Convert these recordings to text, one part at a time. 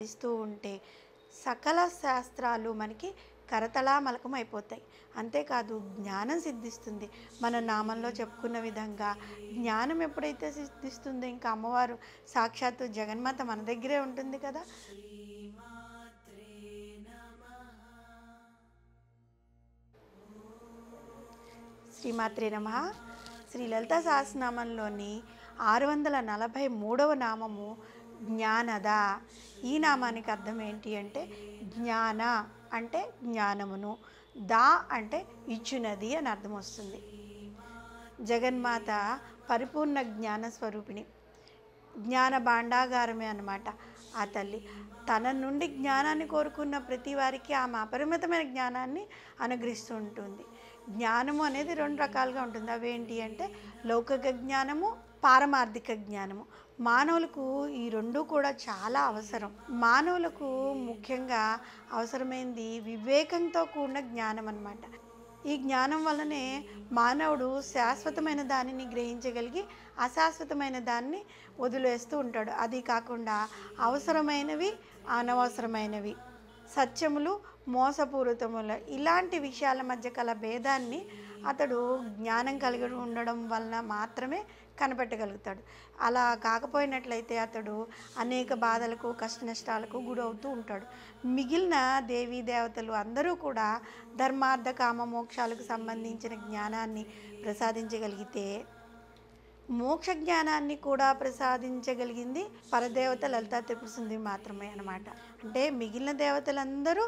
ఇస్తూ ఉంటే సకల శాస్త్రాలు మనకి కరతలామలకమైపోతాయి. అంతేకాదు జ్ఞానం సిద్ధిస్తుంది. మన నామంలో చెప్పుకున్న విధంగా జ్ఞానం ఎప్పుడైతే సిద్ధిస్తుందో ఇంకా అమ్మవారు సాక్షాత్తు జగన్మాత మన దగ్గరే ఉంటుంది కదా. శ్రీమాత్రే నమః. శ్రీ లలితా సహస్రనామంలోని 643వ నామము జ్ఞానద. ఈ నామానికి అర్థం ఏంటి అంటే జ్ఞాన అంటే జ్ఞానమును, దా అంటే ఇచ్చునది అని అర్థం వస్తుంది. జగన్మాత పరిపూర్ణ జ్ఞాన స్వరూపిణి, జ్ఞాన భాండాగారమే అన్నమాట ఆ తల్లి. తన నుండి జ్ఞానాన్ని కోరుకున్న ప్రతి వారికి ఆమె అపరిమితమైన జ్ఞానాన్ని అనుగ్రహిస్తూ ఉంటుంది. జ్ఞానము అనేది రెండు రకాలుగా ఉంటుంది. అవేంటి అంటే లౌకిక జ్ఞానము, పారమార్థిక జ్ఞానము. మానవులకు ఈ రెండు కూడా చాలా అవసరం. మానవులకు ముఖ్యంగా అవసరమైంది వివేకంతో కూడిన జ్ఞానం అన్నమాట. ఈ జ్ఞానం వల్లనే మానవుడు శాశ్వతమైన దానిని గ్రహించగలిగి అశాశ్వతమైన దాన్ని వదిలేస్తూ ఉంటాడు. అది కాకుండా అవసరమైనవి, అనవసరమైనవి, సత్యములు, మోసపూరితములు ఇలాంటి విషయాల మధ్య కల భేదాన్ని అతడు జ్ఞానం కలిగి ఉండడం వలన మాత్రమే కనిపెట్టగలుగుతాడు. అలా కాకపోయినట్లయితే అతడు అనేక బాధలకు, కష్ట నష్టాలకు గురవుతూ ఉంటాడు. మిగిలిన దేవీ దేవతలు అందరూ కూడా ధర్మార్థ కామ మోక్షాలకు సంబంధించిన జ్ఞానాన్ని ప్రసాదించగలిగితే మోక్ష జ్ఞానాన్ని కూడా ప్రసాదించగలిగింది పరదేవత లలితా త్రిపుర సుందరి మాత్రమే అన్నమాట. అంటే మిగిలిన దేవతలందరూ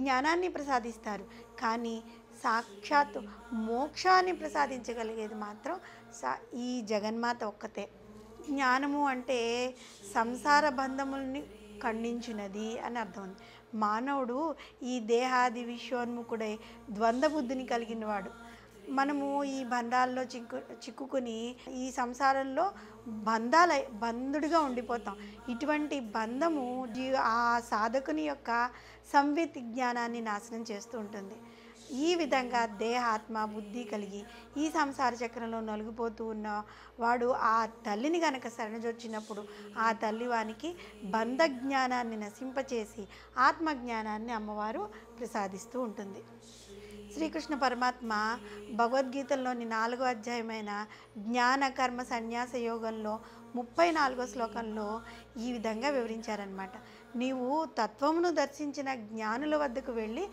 జ్ఞానాన్ని ప్రసాదిస్తారు, కానీ సాక్షాత్ మోక్షాన్ని ప్రసాదించగలిగేది మాత్రం ఈ జగన్మాత ఒక్కతే. జ్ఞానము అంటే సంసార బంధముల్ని ఖండించినది అని అర్థం ఉంది. మానవుడు ఈ దేహాది విశ్వోన్ముఖుడై ద్వంద్వ బుద్ధిని కలిగినవాడు. మనము ఈ బంధాల్లో చిక్కుకుని ఈ సంసారంలో బంధుడిగా ఉండిపోతాం. ఇటువంటి బంధము ఆ సాధకుని యొక్క సంవిత్ జ్ఞానాన్ని నాశనం చేస్తూ ఉంటుంది. ఈ విధంగా దేహాత్మ బుద్ధి కలిగి ఈ సంసార చక్రంలో నలిగిపోతూ ఉన్న వాడు ఆ తల్లిని గనక శరణజొచ్చినప్పుడు ఆ తల్లి వానికి బంధ జ్ఞానాన్ని నశింపచేసి ఆత్మజ్ఞానాన్ని అమ్మవారు ప్రసాదిస్తూ ఉంటుంది. శ్రీకృష్ణ పరమాత్మ భగవద్గీతలోని 4వ అధ్యాయమైన జ్ఞాన కర్మ సన్యాస యోగంలో 34వ శ్లోకంలో ఈ విధంగా వివరించారనమాట. నీవు తత్వమును దర్శించిన జ్ఞానుల వద్దకు వెళ్ళి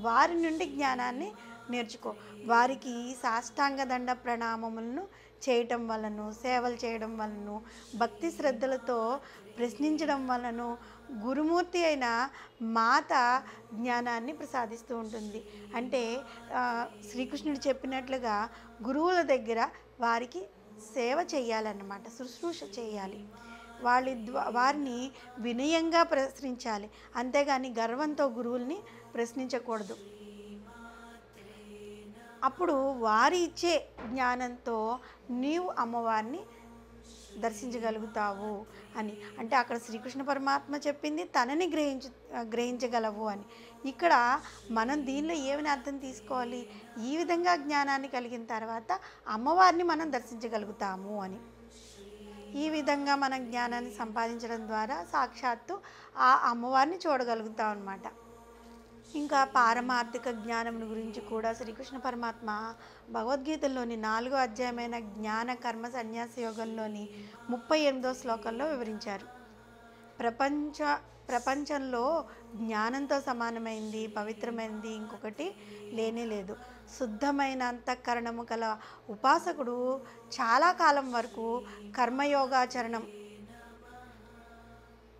వారి నుండి జ్ఞానాన్ని నేర్చుకో. వారికి సాష్టాంగ దండ ప్రణామములను చేయటం వలన, సేవలు చేయడం వలన, భక్తి శ్రద్ధలతో ప్రశ్నించడం వలన గురుమూర్తి అయిన మాత జ్ఞానాన్ని ప్రసాదిస్తూ ఉంటుంది. అంటే శ్రీకృష్ణుడు చెప్పినట్లుగా గురువుల దగ్గర వారికి సేవ చేయాలన్నమాట, శుశ్రూష చేయాలి. వారిని వినయంగా ప్రశ్నించాలి, అంతేగాని గర్వంతో గురువుల్ని ప్రశ్నించకూడదు. అప్పుడు వారి ఇచ్చే జ్ఞానంతో నీవు అమ్మవారిని దర్శించగలుగుతావు అని. అంటే అక్కడ శ్రీకృష్ణ పరమాత్మ చెప్పింది తనని గ్రహించగలవు అని. ఇక్కడ మనం దీనిలో ఏమని అర్థం తీసుకోవాలి? ఈ విధంగా జ్ఞానాన్ని కలిగిన తర్వాత అమ్మవారిని మనం దర్శించగలుగుతాము అని. ఈ విధంగా మనం జ్ఞానాన్ని సంపాదించడం ద్వారా సాక్షాత్తు ఆ అమ్మవారిని చూడగలుగుతాం అన్నమాట. ఇంకా పారమార్థిక జ్ఞానం గురించి కూడా శ్రీకృష్ణ పరమాత్మ భగవద్గీతలోని 4వ అధ్యాయమైన జ్ఞాన కర్మ సన్యాస యోగంలోని 38వ శ్లోకంలో వివరించారు. ప్రపంచంలో జ్ఞానంతో సమానమైంది, పవిత్రమైనది ఇంకొకటి లేనే లేదు. శుద్ధమైన అంతఃకరణము కల ఉపాసకుడు చాలా కాలం వరకు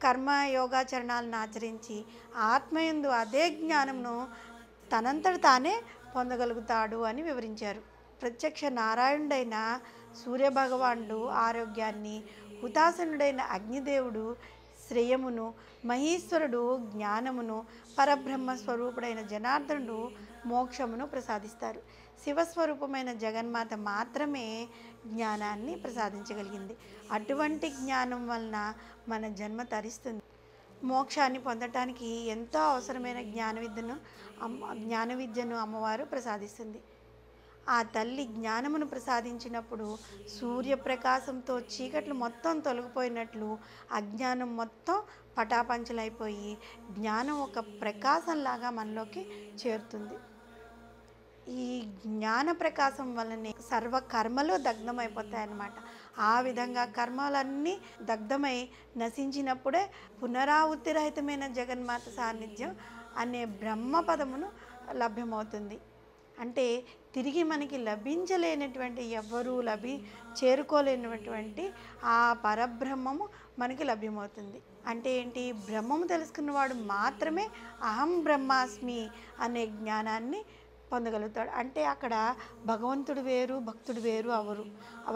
కర్మయోగాచరణాలను ఆచరించి ఆత్మయందు అదే జ్ఞానమును తనంతట తానే పొందగలుగుతాడు అని వివరించారు. ప్రత్యక్ష నారాయణుడైన సూర్యభగవానుడు ఆరోగ్యాన్ని, హుతాసనుడైన అగ్నిదేవుడు శ్రేయమును, మహేశ్వరుడు జ్ఞానమును, పరబ్రహ్మ స్వరూపుడైన జనార్దనుడు మోక్షమును ప్రసాదిస్తారు. శివస్వరూపమైన జగన్మాత మాత్రమే జ్ఞానాన్ని ప్రసాదించగలిగింది. అటువంటి జ్ఞానం వలన మన జన్మ తరిస్తుంది. మోక్షాన్ని పొందటానికి ఎంతో అవసరమైన జ్ఞాన విద్యను అమ్మవారు ప్రసాదిస్తుంది. ఆ తల్లి జ్ఞానమును ప్రసాదించినప్పుడు సూర్యప్రకాశంతో చీకట్లు మొత్తం తొలగిపోయినట్లు అజ్ఞానం మొత్తం పటాపంచలైపోయి జ్ఞానం ఒక ప్రకాశంలాగా మనలోకి చేరుతుంది. ఈ జ్ఞాన ప్రకాశం వల్లనే సర్వ కర్మలు దగ్ధమైపోతాయన్నమాట. ఆ విధంగా కర్మలన్నీ దగ్ధమై నశించినప్పుడే పునరావృత్తి రహితమైన జగన్మాత సాన్నిధ్యం అనే బ్రహ్మ పదమును లభ్యమవుతుంది. అంటే తిరిగి మనకి లభించలేనటువంటి ఎవ్వరూ చేరుకోలేనటువంటి ఆ పరబ్రహ్మము మనకి లభ్యమవుతుంది. అంటే ఏంటి? బ్రహ్మము తెలుసుకున్నవాడు మాత్రమే అహం బ్రహ్మాస్మి అనే జ్ఞానాన్ని పొందగలుగుతాడు. అంటే అక్కడ భగవంతుడు వేరు, భక్తుడు వేరు అవరు.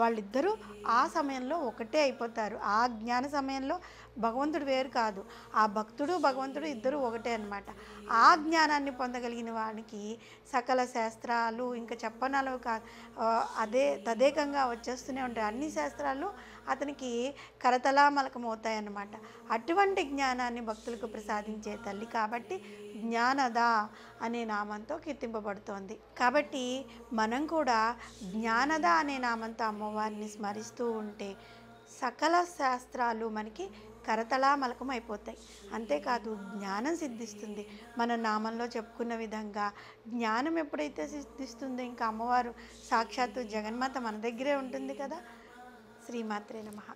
వాళ్ళిద్దరూ ఆ సమయంలో ఒకటే అయిపోతారు. ఆ జ్ఞాన సమయంలో భగవంతుడు వేరు కాదు, ఆ భక్తుడు భగవంతుడు ఇద్దరు ఒకటే అన్నమాట. ఆ జ్ఞానాన్ని పొందగలిగిన వానికి సకల శాస్త్రాలు ఇంకా చెప్పనలవి కాదు, అదే తదేకంగా వచ్చేస్తూనే ఉంటాయి. అన్ని శాస్త్రాలు అతనికి కరతలామలకమవుతాయన్నమాట. అటువంటి జ్ఞానాన్ని భక్తులకు ప్రసాదించే తల్లి కాబట్టి జ్ఞానద అనే నామంతో కీర్తింపబడుతోంది. కాబట్టి మనం కూడా జ్ఞానద అనే నామంతో అమ్మవారిని స్మరిస్తూ ఉంటే సకల శాస్త్రాలు మనకి కరతలామలకం అయిపోతాయి. అంతేకాదు జ్ఞానం సిద్ధిస్తుంది. మన నామంలో చెప్పుకున్న విధంగా జ్ఞానం ఎప్పుడైతే సిద్ధిస్తుందో ఇంకా అమ్మవారు సాక్షాత్తు జగన్మాత మన దగ్గరే ఉంటుంది కదా. శ్రీమాత్రే నమః.